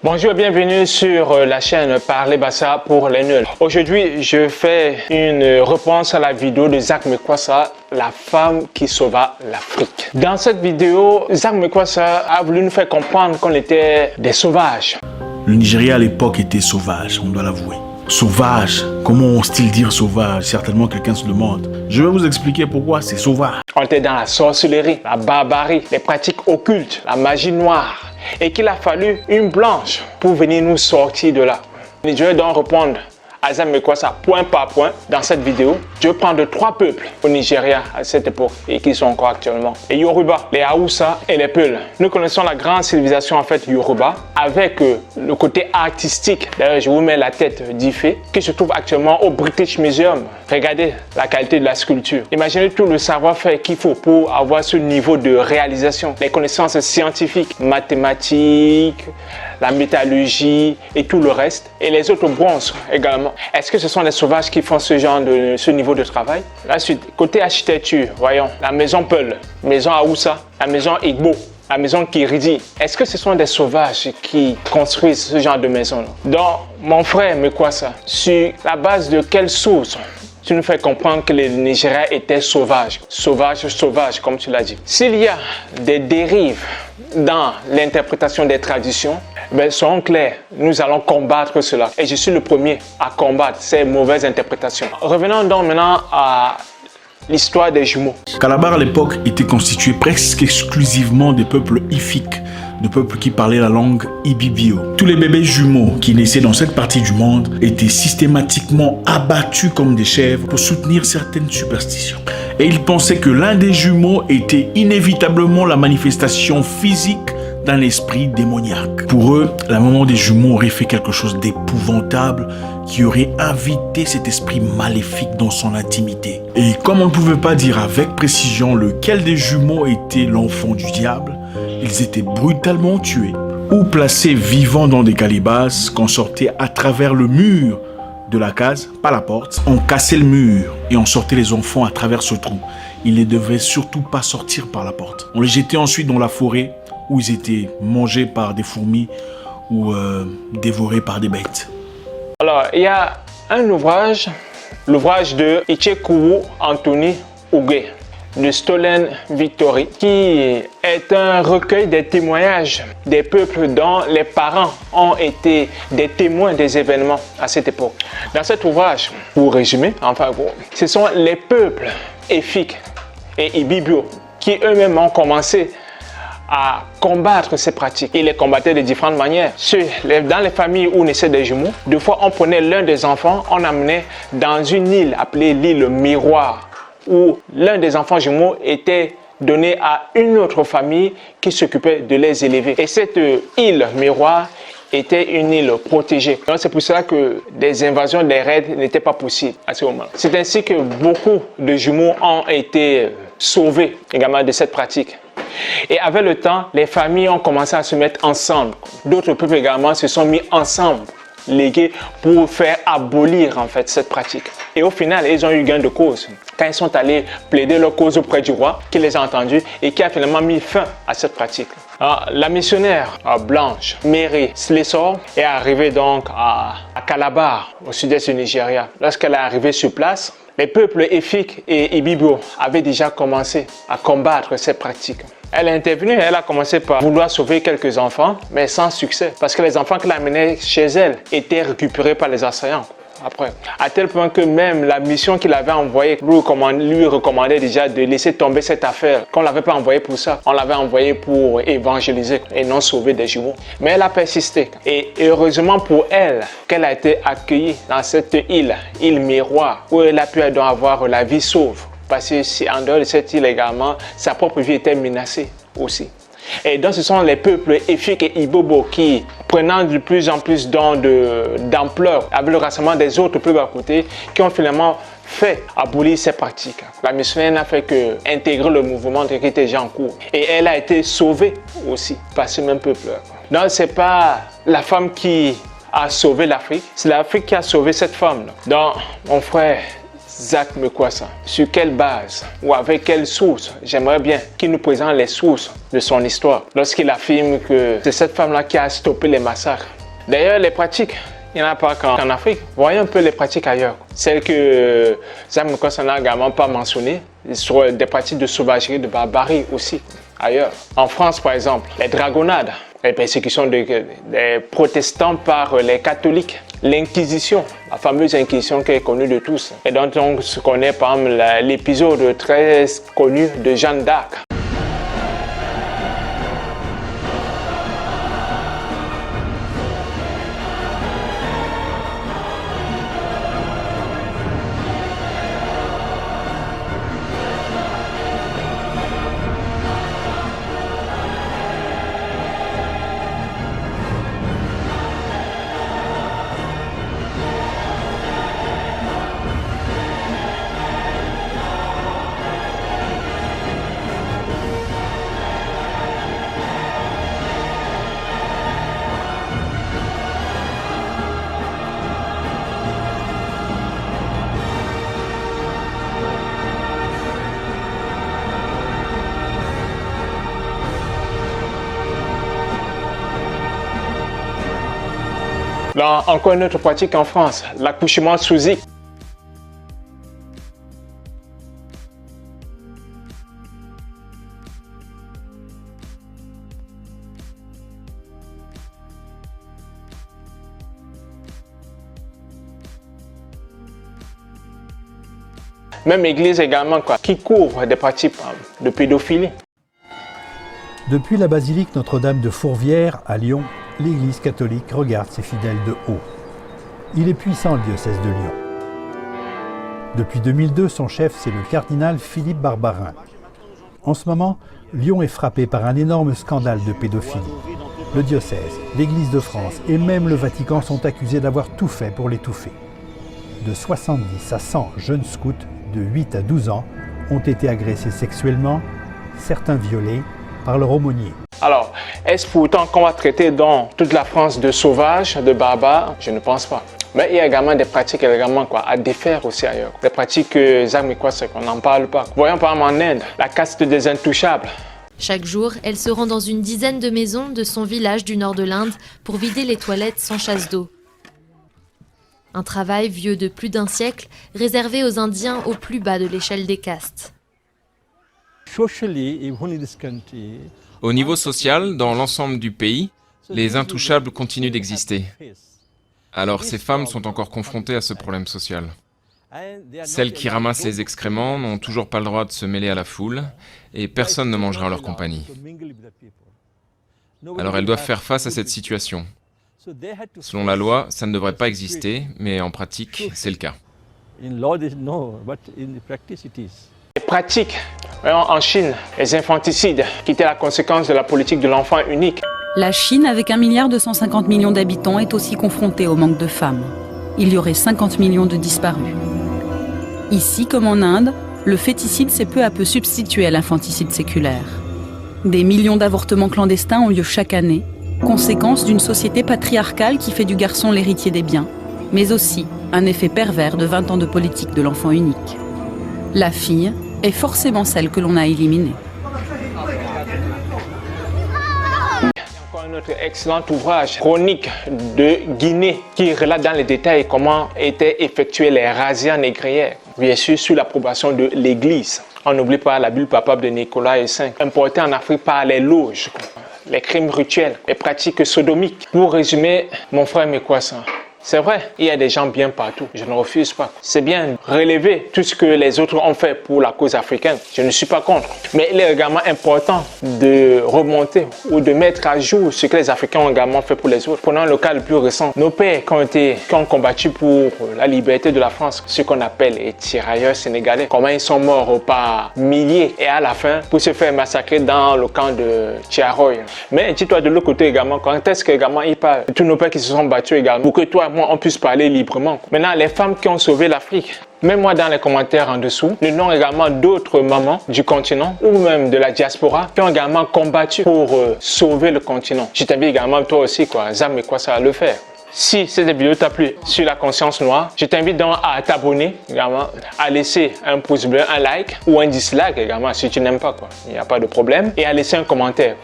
Bonjour et bienvenue sur la chaîne Parler Bassa pour les nuls. Aujourd'hui, je fais une réponse à la vidéo de Zach Mekwassa, la femme qui sauva l'Afrique. Dans cette vidéo, Zach Mekwassa a voulu nous faire comprendre qu'on était des sauvages. Le Nigeria à l'époque était sauvage, on doit l'avouer. Sauvage, comment ose-t-il dire sauvage? Certainement quelqu'un se demande. Je vais vous expliquer pourquoi c'est sauvage. On était dans la sorcellerie, la barbarie, les pratiques occultes, la magie noire. Et qu'il a fallu une blanche pour venir nous sortir de là. Et je vais donc répondre à Zach Mekwassa point par point dans cette vidéo. Je vais prendre 3 peuples au Nigeria à cette époque et qui sont encore actuellement. Les Yoruba, les Hausa et les Peuls. Nous connaissons la grande civilisation en fait Yoruba avec le côté artistique. D'ailleurs, je vous mets la tête d'Ifé qui se trouve actuellement au British Museum. Regardez la qualité de la sculpture. Imaginez tout le savoir-faire qu'il faut pour avoir ce niveau de réalisation. Les connaissances scientifiques, mathématiques, la métallurgie et tout le reste. Et les autres bronzes également. Est-ce que ce sont les sauvages qui font ce niveau de travail? La suite, côté architecture, voyons, la maison Peul, maison Hausa, la maison Igbo, la maison Kiridi. Est-ce que ce sont des sauvages qui construisent ce genre de maison? Donc, mon frère Mekwassa, sur la base de quelle source tu nous fais comprendre que les Nigériens étaient sauvages, comme tu l'as dit? S'il y a des dérives dans l'interprétation des traditions, soyons clairs, nous allons combattre cela. Et je suis le premier à combattre ces mauvaises interprétations. Revenons donc maintenant à l'histoire des jumeaux. Calabar à l'époque était constitué presque exclusivement des peuples ifiques, de peuples qui parlaient la langue Ibibio. Tous les bébés jumeaux qui naissaient dans cette partie du monde étaient systématiquement abattus comme des chèvres pour soutenir certaines superstitions. Et ils pensaient que l'un des jumeaux était inévitablement la manifestation physique d'un esprit démoniaque. Pour eux, la maman des jumeaux aurait fait quelque chose d'épouvantable qui aurait invité cet esprit maléfique dans son intimité. Et comme on ne pouvait pas dire avec précision lequel des jumeaux était l'enfant du diable, ils étaient brutalement tués ou placés vivants dans des calebasses qu'on sortait à travers le mur de la case, pas la porte. On cassait le mur et on sortait les enfants à travers ce trou. Ils ne devaient surtout pas sortir par la porte. On les jetait ensuite dans la forêt où ils étaient mangés par des fourmis ou dévorés par des bêtes. Alors, il y a un ouvrage, l'ouvrage de Ichekwu Anthony Uge, de Stolen Victory, qui est un recueil des témoignages des peuples dont les parents ont été des témoins des événements à cette époque. Dans cet ouvrage, pour résumer, ce sont les peuples Efik et Ibibio qui eux-mêmes ont commencé à combattre ces pratiques. Ils les combattaient de différentes manières. Dans les familles où naissaient des jumeaux, deux fois on prenait l'un des enfants, on l'amenait dans une île appelée l'île Miroir, où l'un des enfants jumeaux était donné à une autre famille qui s'occupait de les élever. Et cette île Miroir était une île protégée. Donc c'est pour cela que des invasions, des raids n'étaient pas possibles à ce moment. C'est ainsi que beaucoup de jumeaux ont été sauvés également de cette pratique. Et avec le temps, les familles ont commencé à se mettre ensemble. D'autres peuples également se sont mis ensemble, légués, pour faire abolir en fait cette pratique. Et au final, ils ont eu gain de cause. Quand ils sont allés plaider leur cause auprès du roi, qui les a entendus et qui a finalement mis fin à cette pratique. Alors, la missionnaire blanche, Mary Slessor, est arrivée donc à Calabar, au sud-est du Nigeria. Lorsqu'elle est arrivée sur place, les peuples Efik et Ibibio avaient déjà commencé à combattre ces pratiques. Elle est intervenue, elle a commencé par vouloir sauver quelques enfants, mais sans succès. Parce que les enfants qu'elle amenait chez elle étaient récupérés par les assaillants. Après, à tel point que même la mission qu'il avait envoyée lui recommandait déjà de laisser tomber cette affaire. Qu'on ne l'avait pas envoyé pour ça, on l'avait envoyé pour évangéliser et non sauver des jumeaux. Mais elle a persisté. Et heureusement pour elle qu'elle a été accueillie dans cette île Miroir, où elle a pu donc avoir la vie sauve. Parce que en dehors de cette île également, sa propre vie était menacée aussi. Et donc ce sont les peuples Efik et Ibobo qui, prenant de plus en plus d'ampleur avec le rassemblement des autres peuples à côté, qui ont finalement fait abolir ces pratiques. La missionnaire n'a fait que intégrer le mouvement qui était déjà en cours. Et elle a été sauvée aussi par ce même peuple. Donc ce n'est pas la femme qui a sauvé l'Afrique, c'est l'Afrique qui a sauvé cette femme. Donc mon frère Zach Mekwassa? Sur quelle base ou avec quelle source? J'aimerais bien qu'il nous présente les sources de son histoire lorsqu'il affirme que c'est cette femme-là qui a stoppé les massacres. D'ailleurs, les pratiques, il n'y en a pas qu'en Afrique. Voyons un peu les pratiques ailleurs. Celles que Zach Mekwassa n'a également pas mentionnées, sur des pratiques de sauvagerie, de barbarie aussi ailleurs. En France, par exemple, les dragonnades, les persécutions des protestants par les catholiques, l'Inquisition, la fameuse Inquisition qui est connue de tous et dont on se connaît par exemple l'épisode très connu de Jeanne d'Arc. Là, encore une autre pratique en France, l'accouchement sous X. Même l'Église également, qui couvre des pratiques de pédophilie. Depuis la basilique Notre-Dame de Fourvière à Lyon, l'Église catholique regarde ses fidèles de haut. Il est puissant, le diocèse de Lyon. Depuis 2002, son chef, c'est le cardinal Philippe Barbarin. En ce moment, Lyon est frappé par un énorme scandale de pédophilie. Le diocèse, l'Église de France et même le Vatican sont accusés d'avoir tout fait pour l'étouffer. De 70 à 100 jeunes scouts de 8 à 12 ans ont été agressés sexuellement, certains violés par leur aumônier. Alors, est-ce pourtant qu'on va traiter dans toute la France de sauvages, de barbares? Je ne pense pas. Mais il y a également des pratiques également à défaire aussi ailleurs. Des pratiques que Zach Mekwassa, qu'on n'en parle pas. Voyons par exemple en Inde, la caste des intouchables. Chaque jour, elle se rend dans une dizaine de maisons de son village du nord de l'Inde pour vider les toilettes sans chasse d'eau. Un travail vieux de plus d'un siècle, réservé aux Indiens au plus bas de l'échelle des castes. Au niveau social, dans l'ensemble du pays, les intouchables continuent d'exister. Alors ces femmes sont encore confrontées à ce problème social. Celles qui ramassent les excréments n'ont toujours pas le droit de se mêler à la foule et personne ne mangera en leur compagnie. Alors elles doivent faire face à cette situation. Selon la loi, ça ne devrait pas exister, mais en pratique, c'est le cas. Les pratiques, en Chine, les infanticides, qui étaient la conséquence de la politique de l'enfant unique. La Chine, avec 1,250 milliard d'habitants, est aussi confrontée au manque de femmes. Il y aurait 50 millions de disparus. Ici, comme en Inde, le féticide s'est peu à peu substitué à l'infanticide séculaire. Des millions d'avortements clandestins ont lieu chaque année, conséquence d'une société patriarcale qui fait du garçon l'héritier des biens, mais aussi un effet pervers de 20 ans de politique de l'enfant unique. La fille est forcément celle que l'on a éliminée. Encore un autre excellent ouvrage, Chronique de Guinée, qui relate dans les détails comment étaient effectuées les razzias négrières, bien sûr sous l'approbation de l'Église. On n'oublie pas la bulle papale de Nicolas V, importée en Afrique par les loges, les crimes rituels, les pratiques sodomiques. Pour résumer, mon frère Mekwassa, c'est vrai, il y a des gens bien partout, je ne refuse pas. C'est bien relever tout ce que les autres ont fait pour la cause africaine, je ne suis pas contre. Mais il est également important de remonter ou de mettre à jour ce que les Africains ont également fait pour les autres. Prenons le cas le plus récent, nos pères qui ont combattu pour la liberté de la France, ce qu'on appelle les tirailleurs sénégalais, comment ils sont morts par milliers et à la fin pour se faire massacrer dans le camp de Tiaroy. Mais dis-toi de l'autre côté également, quand est-ce qu'également ils parlent de tous nos pères qui se sont battus également pour que toi moi, on puisse parler librement. Maintenant, les femmes qui ont sauvé l'Afrique, mets-moi dans les commentaires en dessous le nom également d'autres mamans du continent ou même de la diaspora qui ont également combattu pour sauver le continent. Je t'invite également toi aussi, Zach Mekwassa, à le faire. Si cette vidéo t'a plu sur la conscience noire, je t'invite donc à t'abonner également, à laisser un pouce bleu, un like ou un dislike également si tu n'aimes pas, quoi. Il n'y a pas de problème. Et à laisser un commentaire.